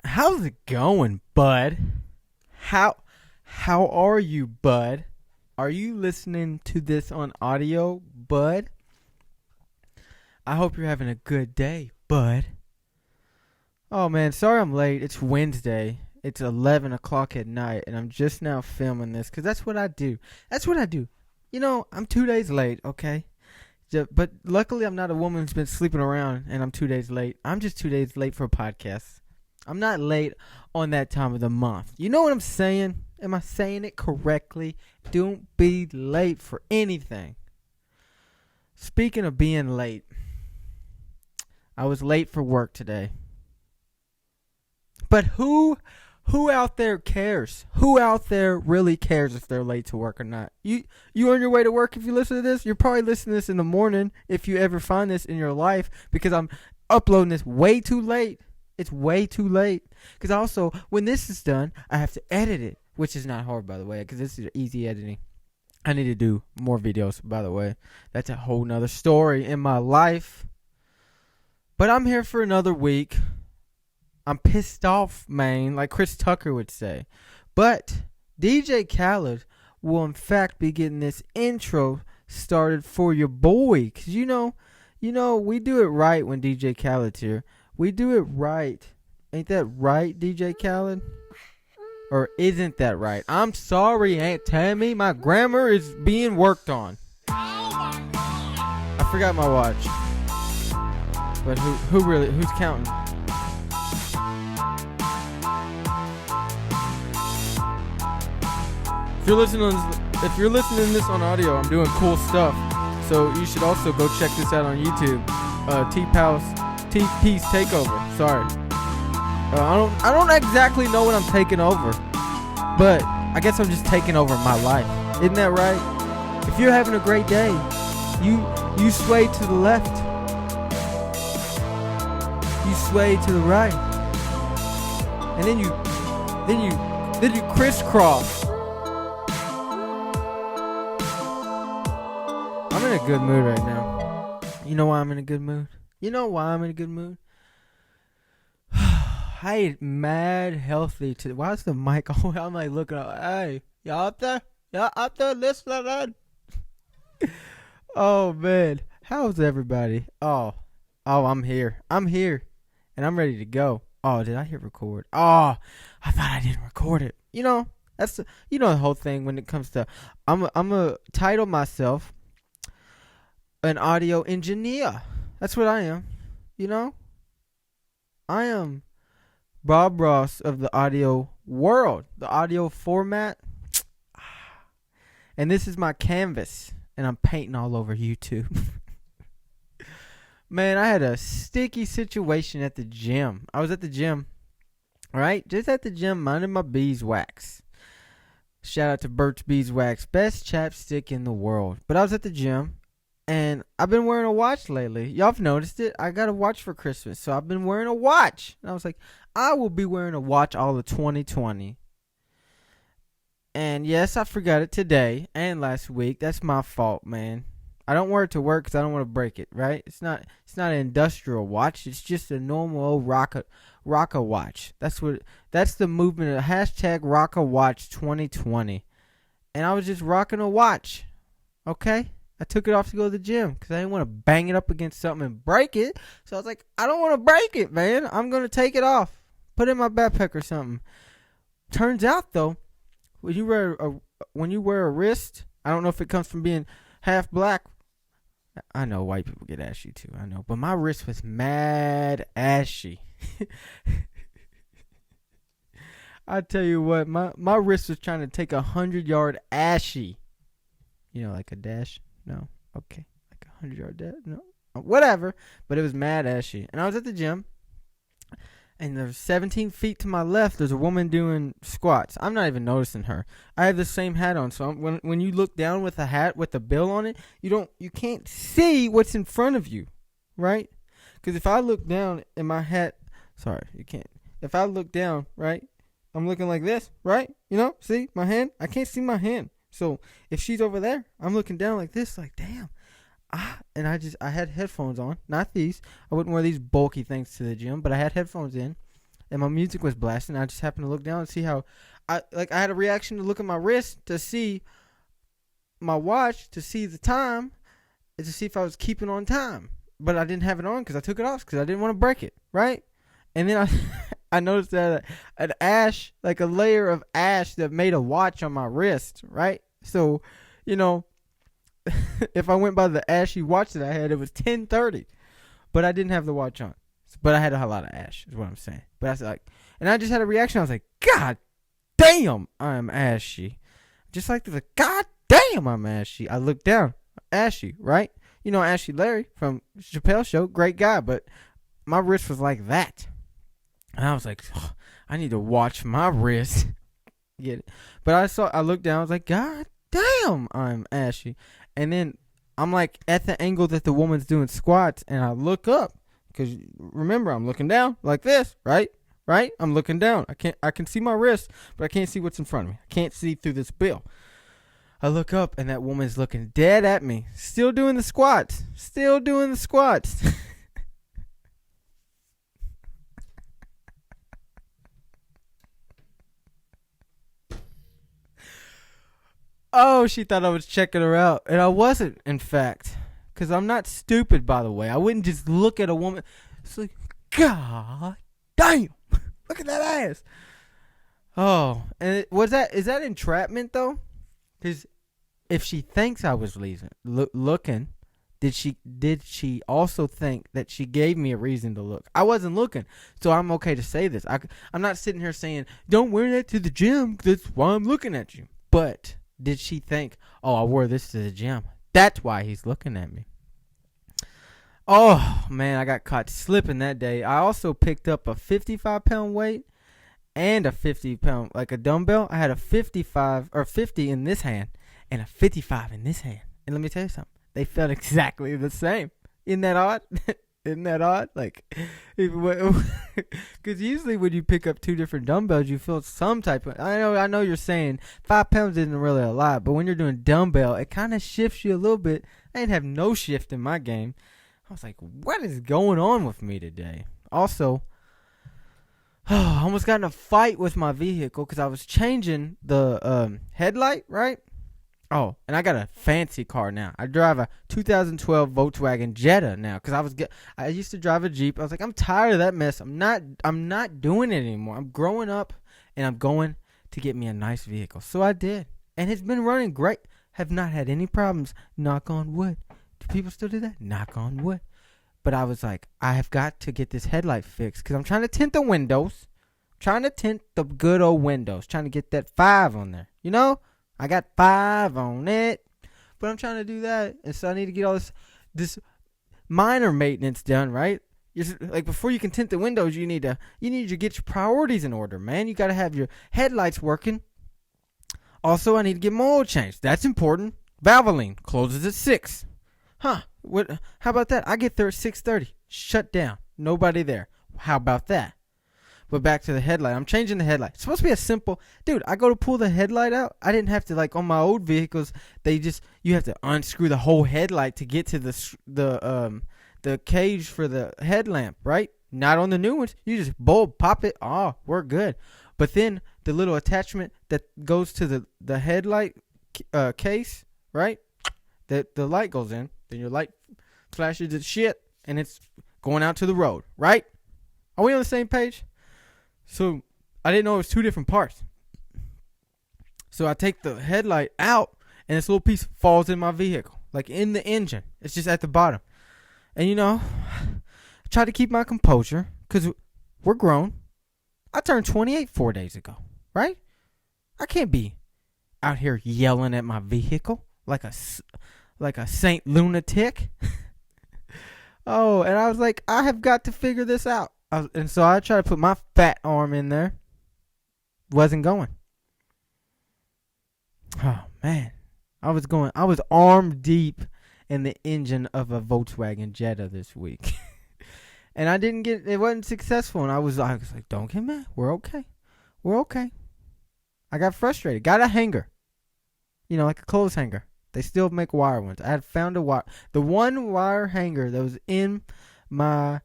How's it going, bud? How how are you, bud? Are you listening to this on audio, bud? I hope you're having a good day, bud. Oh man, sorry I'm late. It's Wednesday. It's 11 o'clock at night, and I'm just now filming this because that's what I do. That's what I do. I'm 2 days late, okay? But luckily, I'm not a woman who's been sleeping around, and I'm 2 days late. I'm just 2 days late for a podcast. I'm not late on that time of the month. You know what I'm saying? Am I saying it correctly? Don't be late for anything. Speaking of being late, I was late for work today. But who out there cares? Who out there really cares if they're late to work or not? You on your way to work if you listen to this? You're probably listening to this in the morning if you ever find this in your life because I'm uploading this way too late. It's way too late. Because also, when this is done, I have to edit it, which is not hard, by the way, because this is easy editing. I need to do more videos, by the way. That's a whole nother story in my life. But I'm here for another week. I'm pissed off, man, like Chris Tucker would say. But DJ Khaled will, in fact, be getting this intro started for your boy. Because, we do it right when DJ Khaled's here. We do it right. Ain't that right, DJ Khaled? Or isn't that right? I'm sorry, Aunt Tammy. My grammar is being worked on. I forgot my watch. But who's counting? If you're listening to this on audio, I'm doing cool stuff. So you should also go check this out on YouTube. T-Peace Takeover. Sorry. I don't exactly know what I'm taking over, but I guess I'm just taking over my life. Isn't that right? If you're having a great day, you sway to the left. You sway to the right. And then you crisscross. I'm in a good mood right now. You know why I'm in a good mood? I ate mad healthy today. Why is the mic? Oh, I'm like looking up. Hey, y'all up there? Y'all up there listening? Oh man, how's everybody? Oh, I'm here. And I'm ready to go. Oh, did I hit record? Oh, I thought I didn't record it. That's the whole thing when it comes to. I'm a title myself an audio engineer. That's what I am. I am Bob Ross of the audio world, the audio format. And this is my canvas, and I'm painting all over YouTube. Man, I had a sticky situation at the gym. I was at the gym, right? Just at the gym, minding my beeswax. Shout out to Burt's Beeswax, best chapstick in the world. But I was at the gym, and I've been wearing a watch lately. Y'all have noticed it. I got a watch for Christmas, so I've been wearing a watch. And I was like, I will be wearing a watch all of 2020. And yes, I forgot it today and last week. That's my fault, man. I don't wear it to work because I don't want to break it, right? It's not an industrial watch. It's just a normal old rocker watch. That's the movement of hashtag Rocker Watch 2020. And I was just rocking a watch, okay? I took it off to go to the gym because I didn't want to bang it up against something and break it. So I was like, I don't want to break it, man. I'm going to take it off. Put it in my backpack or something. Turns out, though, when you wear a wrist, I don't know if it comes from being half black. I know white people get ashy too, I know. But my wrist was mad ashy. I tell you what, my wrist was trying to take 100-yard ashy. Like a dash? No. Okay. Like 100-yard dash? No. Whatever. But it was mad ashy. And I was at the gym. And there's 17 feet to my left, there's a woman doing squats. I'm not even noticing her. I have the same hat on. So when you look down with a hat with a bill on it, you can't see what's in front of you. Right? Because if I look down in my hat, sorry, you can't. If I look down, right, I'm looking like this, right? See my hand? I can't see my hand. So if she's over there, I'm looking down like this, like, damn. And I had headphones on, not these. I wouldn't wear these bulky things to the gym, but I had headphones in. and my music was blasting. I just happened to look down and see how I had a reaction to look at my wrist to see my watch, to see the time, and to see if I was keeping on time. But I didn't have it on because I took it off because I didn't want to break it, right? And then I noticed that an ash, like a layer of ash that made a watch on my wrist, right? So, if I went by the ashy watch that I had, it was 10:30, but I didn't have the watch on. But I had a lot of ash, is what I'm saying. But I was like, and I just had a reaction. I was like, God damn, I'm ashy. Just like the God damn, I'm ashy. I looked down, ashy, right? Ashy Larry from Chappelle Show, great guy, but my wrist was like that. And I was like, oh, I need to watch my wrist. Get it? But I looked down, I was like, God damn, I'm ashy. And then I'm like at the angle that the woman's doing squats, and I look up, because remember, I'm looking down like this, right? Right? I'm looking down. I can see my wrist, but I can't see what's in front of me. I can't see through this bill. I look up, and that woman's looking dead at me. Still doing the squats. Oh, she thought I was checking her out. And I wasn't, in fact. Because I'm not stupid, by the way. I wouldn't just look at a woman. It's like, God damn. Look at that ass. Oh, and is that entrapment, though? Because if she thinks I was looking, did she also think that she gave me a reason to look? I wasn't looking, so I'm okay to say this. I'm not sitting here saying, don't wear that to the gym, that's why I'm looking at you. But did she think, oh, I wore this to the gym, that's why he's looking at me? Oh, man, I got caught slipping that day. I also picked up a 55-pound weight and a 50-pound, like a dumbbell. I had a 55 or 50 in this hand and a 55 in this hand. And let me tell you something. They felt exactly the same. Isn't that odd? Isn't that odd? Like, because usually when you pick up two different dumbbells, you feel some type of. I know you're saying 5 pounds isn't really a lot, but when you're doing dumbbell, it kind of shifts you a little bit. I didn't have no shift in my game. I was like, what is going on with me today? Also, I almost got in a fight with my vehicle because I was changing the headlight, right? Oh, and I got a fancy car now. I drive a 2012 Volkswagen Jetta now because I used to drive a Jeep. I was like, I'm tired of that mess. I'm not doing it anymore. I'm growing up, and I'm going to get me a nice vehicle. So I did, and it's been running great. Have not had any problems. Knock on wood. Do people still do that? Knock on wood. But I was like, I have got to get this headlight fixed because I'm trying to tint the windows. Trying to tint the good old windows. Trying to get that 5 on there. I got 5 on it. But I'm trying to do that. And so I need to get all this minor maintenance done, right? Like before you can tint the windows, you need to get your priorities in order, man. You got to have your headlights working. Also, I need to get my oil changed. That's important. Valvoline closes at 6. Huh. What? How about that? I get there at 6:30. Shut down. Nobody there. How about that? But back to the headlight. I'm changing the headlight. It's supposed to be a simple... Dude, I go to pull the headlight out. I didn't have to, like, on my old vehicles, you have to unscrew the whole headlight to get to the cage for the headlamp, right? Not on the new ones. You just pop it. Oh, we're good. But then the little attachment that goes to the headlight case, right? That the light goes in. Then your light flashes its shit, and it's going out to the road, right? Are we on the same page? So I didn't know it was 2 different parts. So I take the headlight out, and this little piece falls in my vehicle, like in the engine. It's just at the bottom. And I try to keep my composure because we're grown. I turned 28 4 days ago, right? I can't be out here yelling at my vehicle like a Saint lunatic. Oh, and I was like, I have got to figure this out. And so I tried to put my fat arm in there. Wasn't going. Oh, man. I was arm deep in the engine of a Volkswagen Jetta this week. And it wasn't successful. And I was like, don't get mad. We're okay. We're okay. I got frustrated. Got a hanger. Like a clothes hanger. They still make wire ones. I had found the one wire hanger that was in my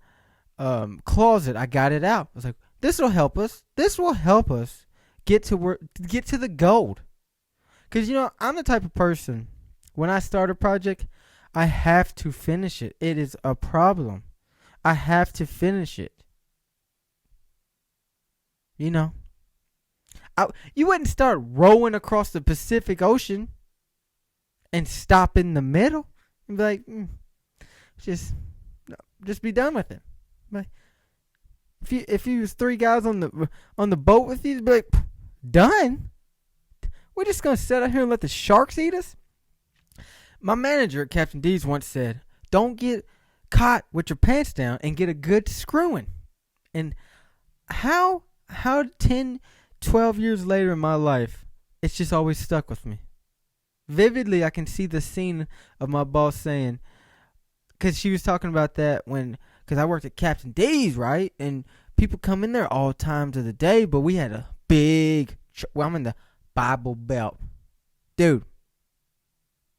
closet. I got it out. I was like, This will help us. This will help us get to the gold. Because, I'm the type of person, when I start a project, I have to finish it. It is a problem. I have to finish it. You wouldn't start rowing across the Pacific Ocean and stop in the middle and be like, just be done with it. Like, if you was 3 guys on the boat with you, you'd be like, done? We're just gonna sit out here and let the sharks eat us? My manager at Captain D's once said, don't get caught with your pants down and get a good screwing. And how 10, 12 years later in my life, it's just always stuck with me. Vividly, I can see the scene of my boss saying, because she was talking about that because I worked at Captain D's, right? And people come in there all times of the day, but we had a big, I'm in the Bible Belt. Dude,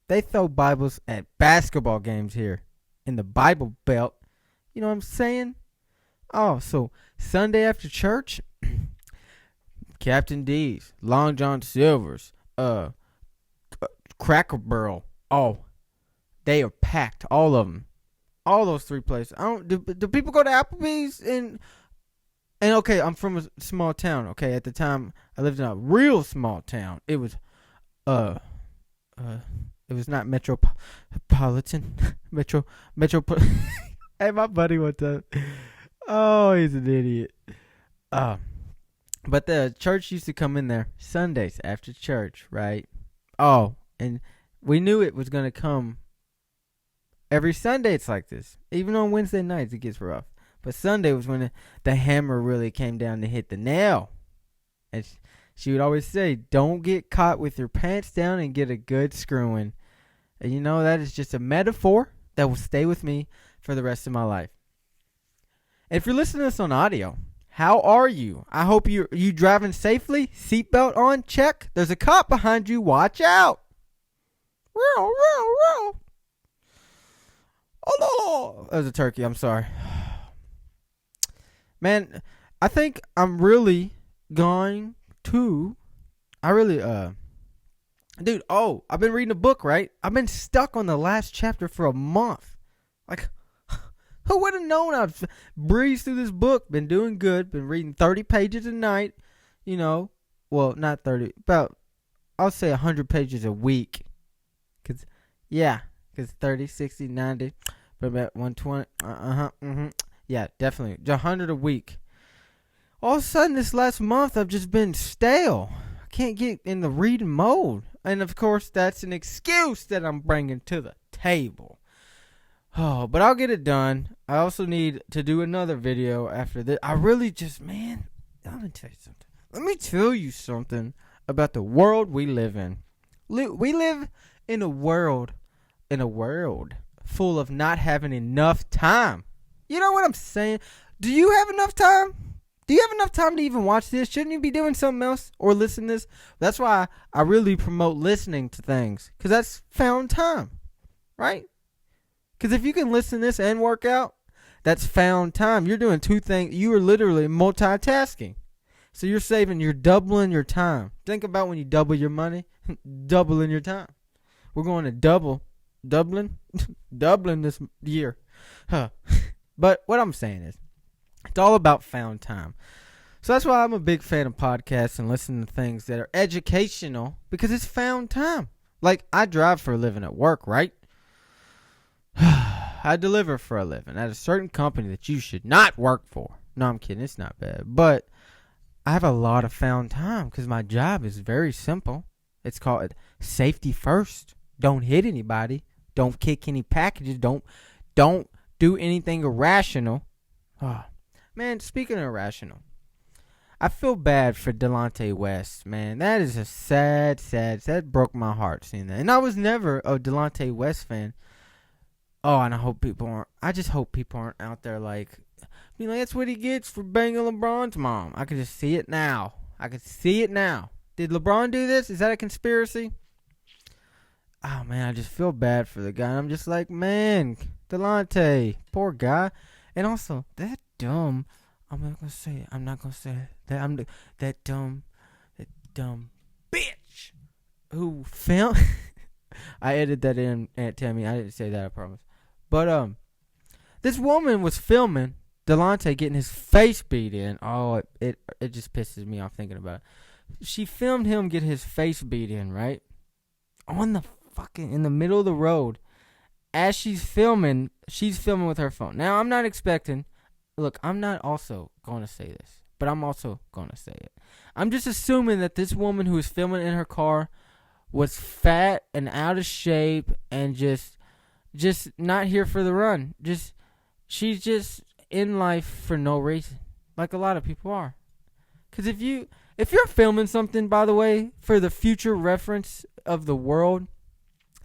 they throw Bibles at basketball games here in the Bible Belt. You know what I'm saying? Oh, so Sunday after church, Captain D's, Long John Silver's, Cracker Barrel. Oh, they are packed. All of them. All those 3 places. Do people go to Applebee's and okay, I'm from a small town. Okay, at the time I lived in a real small town. It was it was not metropolitan. Metro. Hey, my buddy one time. Oh, he's an idiot. But the church used to come in there Sundays after church, right? Oh, and we knew it was going to come every Sunday. It's like this. Even on Wednesday nights, it gets rough. But Sunday was when the hammer really came down to hit the nail. And she would always say, don't get caught with your pants down and get a good screwing. And that is just a metaphor that will stay with me for the rest of my life. And if you're listening to this on audio, how are you? I hope you driving safely. Seatbelt on, check. There's a cop behind you. Watch out. Oh, that was a turkey. I'm sorry. Man, I think I'm really going to... Dude, I've been reading a book, right? I've been stuck on the last chapter for a month. Like, who would have known I've breezed through this book? Been doing good. Been reading 30 pages a night. Well, not 30. About, I'll say 100 pages a week. Because 30, 60, 90. But about 120. Yeah, definitely. 100 a week. All of a sudden, this last month, I've just been stale. I can't get in the reading mode. And, of course, that's an excuse that I'm bringing to the table. Oh, but I'll get it done. I also need to do another video after this. I really just, man, let me tell you something. Let me tell you something about the world we live in. We live in a world full of not having enough time. You know what I'm saying? Do you have enough time? Do you have enough time to even watch this? Shouldn't you be doing something else or listen to this? That's why I really promote listening to things, because that's found time, right? Because if you can listen to this and work out, that's found time. You're doing 2 things. You are literally multitasking. So you're doubling your time. Think about when you double your money, doubling your time. We're going to Dublin this year. Huh. But what I'm saying is, it's all about found time. So that's why I'm a big fan of podcasts and listening to things that are educational, because it's found time. Like, I drive for a living at work, right? I deliver for a living at a certain company that you should not work for. No, I'm kidding. It's not bad. But I have a lot of found time because my job is very simple. It's called safety first. Don't hit anybody. Don't kick any packages. Don't do anything irrational. Oh, man, speaking of irrational, I feel bad for Delante West, man. That is a sad, that broke my heart seeing that. And I was never a Delante West fan. Oh, and I just hope people aren't out there like, that's what he gets for banging LeBron's mom. I can just see it now. Did LeBron do this? Is that a conspiracy? Oh, man, I just feel bad for the guy. I'm just like, man, Delante, poor guy. And also, that dumb I'm not gonna say it. I'm not gonna say it. That dumb bitch who filmed. I edited that in, Aunt Tammy. I didn't say that, I promise. But this woman was filming Delante getting his face beat in. Oh, it just pisses me off thinking about it. She filmed him get his face beat in, right? On the fucking in the middle of the road. As she's filming with her phone. Now, I'm not expecting. Look, I'm not also going to say this, but I'm also going to say it. I'm just assuming that this woman who was filming in her car was fat and out of shape and just not here for the run. She's just in life for no reason, like a lot of people are. Because if you're filming something, by the way, for the future reference of the world,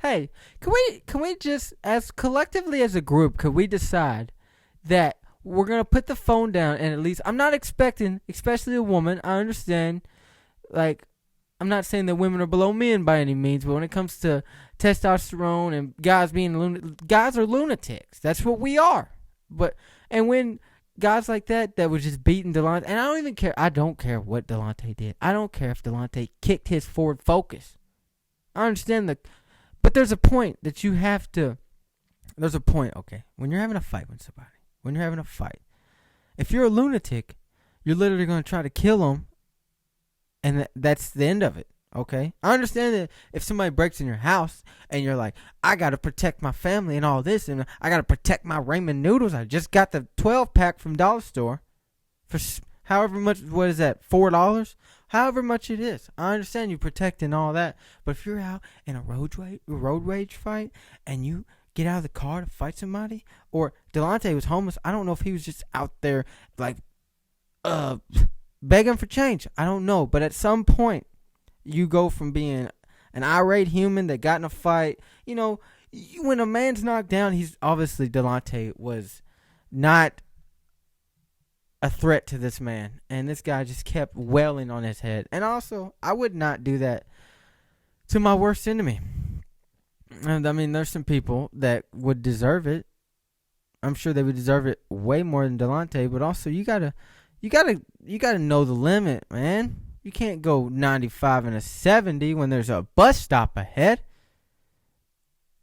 hey, can we just, as collectively as a group, could we decide that we're gonna put the phone down and at least, I'm not expecting, especially a woman, I understand, like, I'm not saying that women are below men by any means, but when it comes to testosterone and guys being guys are lunatics. That's what we are. And when guys like that was just beating Delante, and I don't even care. I don't care what Delante did. I don't care if Delante kicked his Ford Focus. I understand but there's a point that you have to. There's a point, okay, when you're having a fight with somebody. When you're having a fight, if you're a lunatic, you're literally going to try to kill them. And that's the end of it, okay? I understand that if somebody breaks in your house and you're like, I got to protect my family and all this, and I got to protect my ramen noodles. I just got the 12-pack from Dollar Store for however much, what is that, $4? However much it is. I understand you protecting all that. But if you're out in a road rage fight and you get out of the car to fight somebody, or Delante was homeless, I don't know if he was just out there like, begging for change. I don't know. But at some point, you go from being an irate human that got in a fight. You know, when a man's knocked down, he's obviously, Delante was not a threat to this man. And this guy just kept wailing on his head. And also, I would not do that to my worst enemy. And I mean, there's some people that would deserve it. I'm sure they would deserve it way more than Delante. But also, you gotta know the limit, man. You can't go 95 and a 70 when there's a bus stop ahead.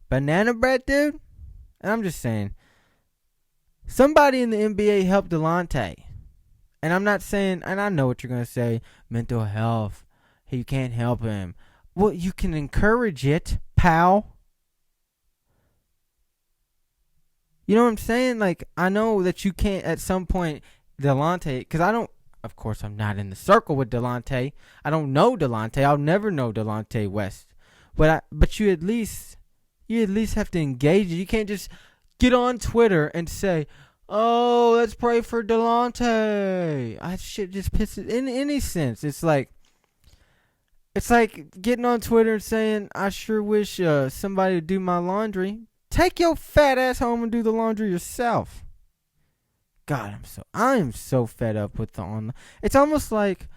Banana bread, dude? And I'm just saying, somebody in the NBA helped Delante. And I'm not saying, and I know what you're going to say, mental health. Hey, you can't help him. Well, you can encourage it, pal. You know what I'm saying? Like, I know that you can't at some point, Delante, because of course, I'm not in the circle with Delante. I don't know Delante. I'll never know Delante West. But you at least have to engage it. You can't just get on Twitter and say, oh, let's pray for Delante. That shit just pisses, in any sense. It's like getting on Twitter and saying, I sure wish somebody would do my laundry. Take your fat ass home and do the laundry yourself. God, I am so fed up with the online. It's almost like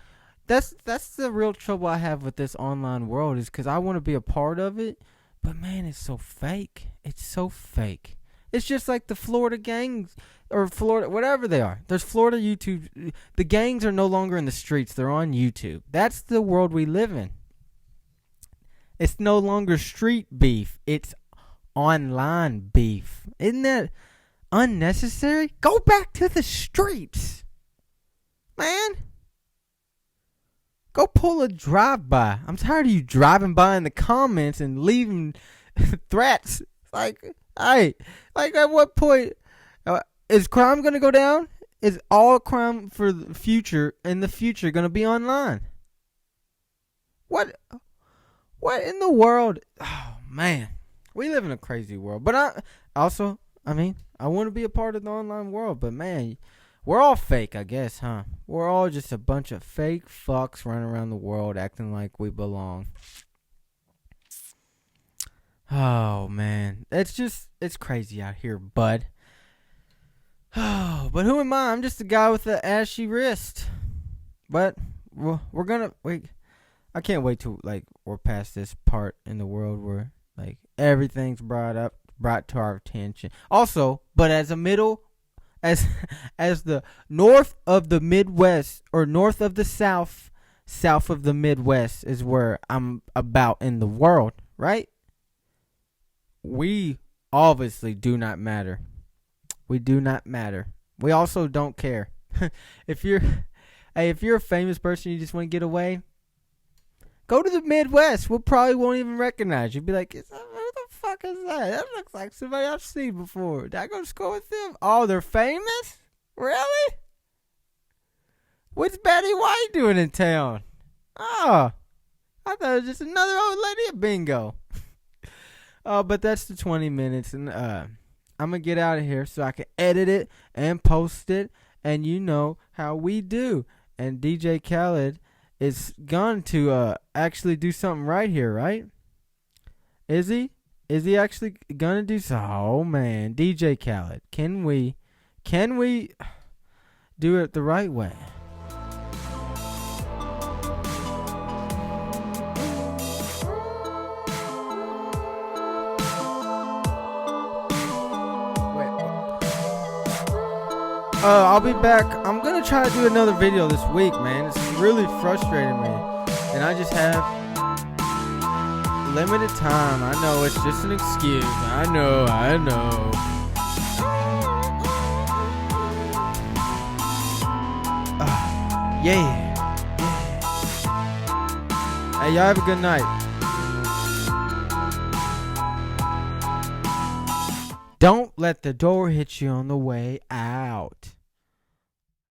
that's the real trouble I have with this online world, is because I want to be a part of it, but man, it's so fake. It's so fake. It's just like the Florida gangs, or Florida, whatever they are. There's Florida YouTube. The gangs are no longer in the streets. They're on YouTube. That's the world we live in. It's no longer street beef. It's online beef. Isn't that unnecessary? Go back to the streets, man. Go pull a drive-by. I'm tired of you driving by in the comments and leaving threats. Like, hey, like at what point is crime gonna go down? Is all crime for the future gonna be online? What in the world? Oh man, we live in a crazy world. But I want to be a part of the online world, but man, we're all fake, I guess, huh? We're all just a bunch of fake fucks running around the world acting like we belong. Oh, man. It's crazy out here, bud. Oh, but who am I? I'm just a guy with an ashy wrist. But we're gonna wait. I can't wait till we're past this part in the world where everything's brought to our attention. Also, but as a middle as as the north of the Midwest, or north of the South, south of the Midwest is where I'm about in the world, right? We obviously do not matter. We do not matter. We also don't care. if you're if you're a famous person, you just want to get away, go to the Midwest. We'll probably won't even recognize you. Be like, who the fuck is that? That looks like somebody I've seen before. Did I go to school with them? Oh, they're famous? Really? What's Betty White doing in town? Oh, I thought it was just another old lady at bingo. But that's the 20 minutes, and I'm going to get out of here so I can edit it and post it, and you know how we do. And DJ Khaled is going to actually do something right here, right? Is he? Is he actually going to do something? Oh, man. DJ Khaled, can we do it the right way? I'll be back. I'm going to try to do another video this week, man. It's really frustrating me. And I just have limited time. I know it's just an excuse. I know. Yeah. Hey, y'all have a good night. Don't let the door hit you on the way out.